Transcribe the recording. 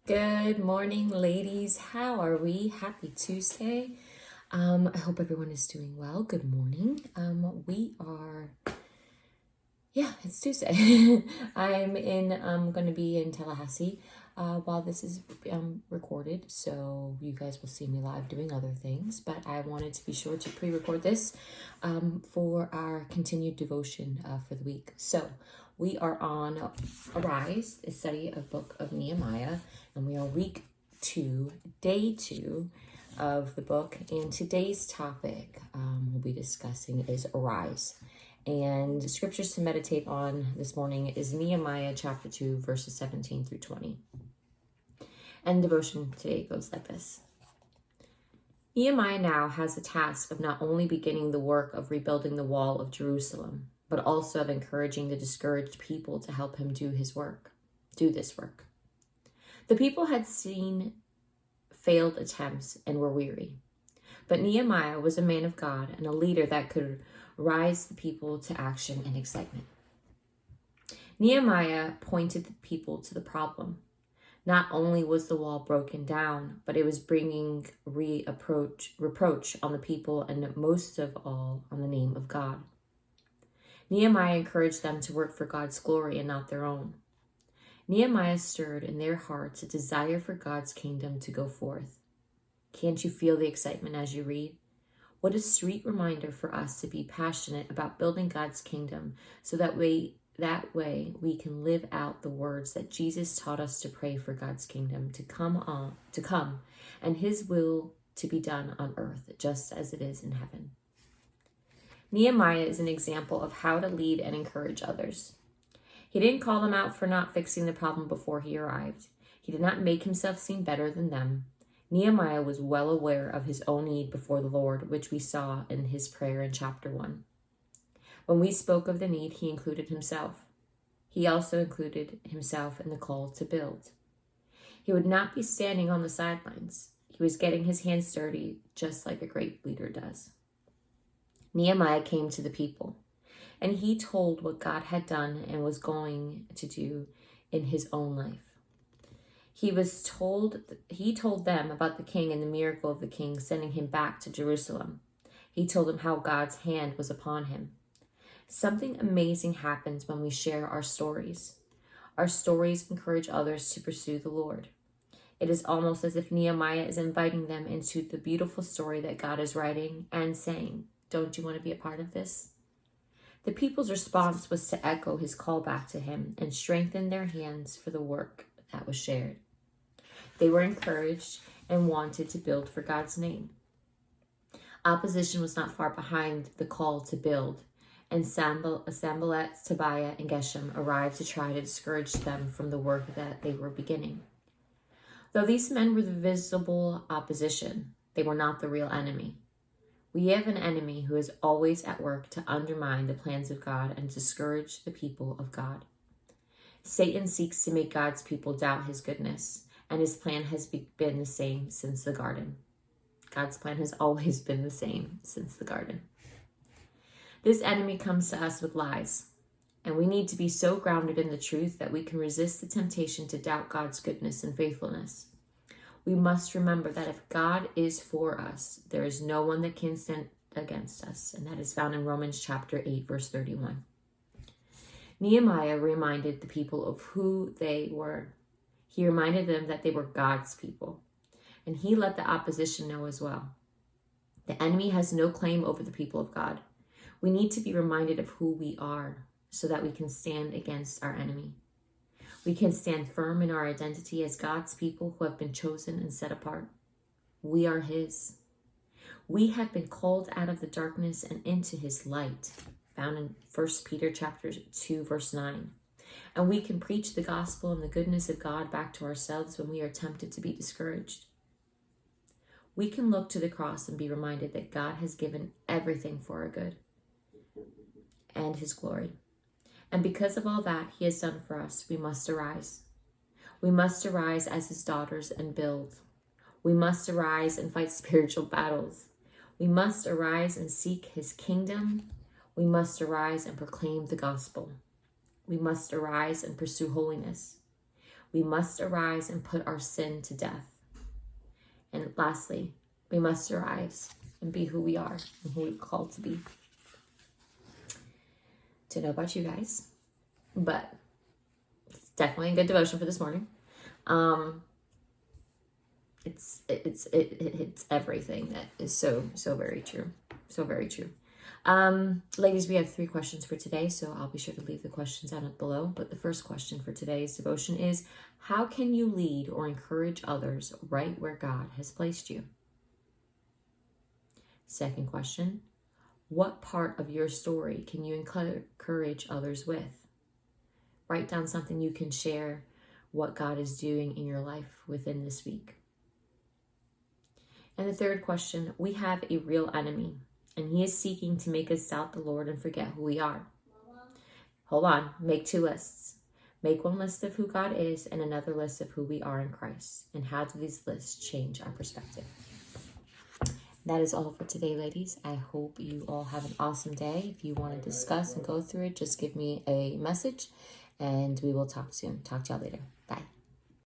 Good morning, ladies. How are we? Happy Tuesday. I hope everyone is doing well. Good morning. It's Tuesday. I'm going to be in Tallahassee while this is recorded, so you guys will see me live doing other things, but I wanted to be sure to pre-record this for our continued devotion for the week. So we are on Arise, a study of book of Nehemiah, and we are week 2, day 2 of the book, and today's topic we'll be discussing is Arise. And the scriptures to meditate on this morning is Nehemiah chapter 2, verses 17 through 20. And devotion today goes like this. Nehemiah now has the task of not only beginning the work of rebuilding the wall of Jerusalem, but also of encouraging the discouraged people to help him do this work. The people had seen failed attempts and were weary. But Nehemiah was a man of God and a leader that could rise the people to action and excitement. Nehemiah pointed the people to the problem. Not only was the wall broken down, but it was bringing reproach on the people and most of all on the name of God. Nehemiah encouraged them to work for God's glory and not their own. Nehemiah stirred in their hearts a desire for God's kingdom to go forth. Can't you feel the excitement as you read? What a sweet reminder for us to be passionate about building God's kingdom so that way we can live out the words that Jesus taught us to pray for God's kingdom to come and his will to be done on earth just as it is in heaven. Nehemiah is an example of how to lead and encourage others. He didn't call them out for not fixing the problem before he arrived. He did not make himself seem better than them. Nehemiah was well aware of his own need before the Lord, which we saw in his prayer in chapter 1. When we spoke of the need, he included himself. He also included himself in the call to build. He would not be standing on the sidelines. He was getting his hands dirty, just like a great leader does. Nehemiah came to the people, and he told what God had done and was going to do in his own life. He told them about the king and the miracle of the king sending him back to Jerusalem. He told them how God's hand was upon him. Something amazing happens when we share our stories. Our stories encourage others to pursue the Lord. It is almost as if Nehemiah is inviting them into the beautiful story that God is writing and saying, "Don't you want to be a part of this?" The people's response was to echo his call back to him and strengthen their hands for the work that was shared. They were encouraged and wanted to build for God's name. Opposition was not far behind the call to build, and Sanballat, Tobiah, and Geshem arrived to try to discourage them from the work that they were beginning. Though these men were the visible opposition, they were not the real enemy. We have an enemy who is always at work to undermine the plans of God and discourage the people of God. Satan seeks to make God's people doubt his goodness, and his plan has been the same since the garden. God's plan has always been the same since the garden. This enemy comes to us with lies, and we need to be so grounded in the truth that we can resist the temptation to doubt God's goodness and faithfulness. We must remember that if God is for us, there is no one that can stand against us, and that is found in Romans chapter 8, verse 31. Nehemiah reminded the people of who they were. He reminded them that they were God's people, and he let the opposition know as well. The enemy has no claim over the people of God. We need to be reminded of who we are so that we can stand against our enemy. We can stand firm in our identity as God's people who have been chosen and set apart. We are his. We have been called out of the darkness and into his light, found in 1 Peter chapter 2, verse 9. And we can preach the gospel and the goodness of God back to ourselves when we are tempted to be discouraged. We can look to the cross and be reminded that God has given everything for our good and his glory. And because of all that he has done for us, we must arise. We must arise as his daughters and build. We must arise and fight spiritual battles. We must arise and seek his kingdom. We must arise and proclaim the gospel. We must arise and pursue holiness. We must arise and put our sin to death. And lastly, we must arise and be who we are and who we're called to be. Don't know about you guys, but it's definitely a good devotion for this morning. It's everything that is so very true. So very true. Ladies, we have 3 questions for today, so I'll be sure to leave the questions down below. But the first question for today's devotion is, how can you lead or encourage others right where God has placed you? Second question, what part of your story can you encourage others with? Write down something you can share what God is doing in your life within this week. And the third question, we have a real enemy, and he is seeking to make us doubt the Lord and forget who we are. Hold on, make 2 lists. Make one list of who God is and another list of who we are in Christ. And how do these lists change our perspective? That is all for today, ladies. I hope you all have an awesome day. If you want to discuss and go through it, just give me a message and we will talk soon. Talk to y'all later. Bye.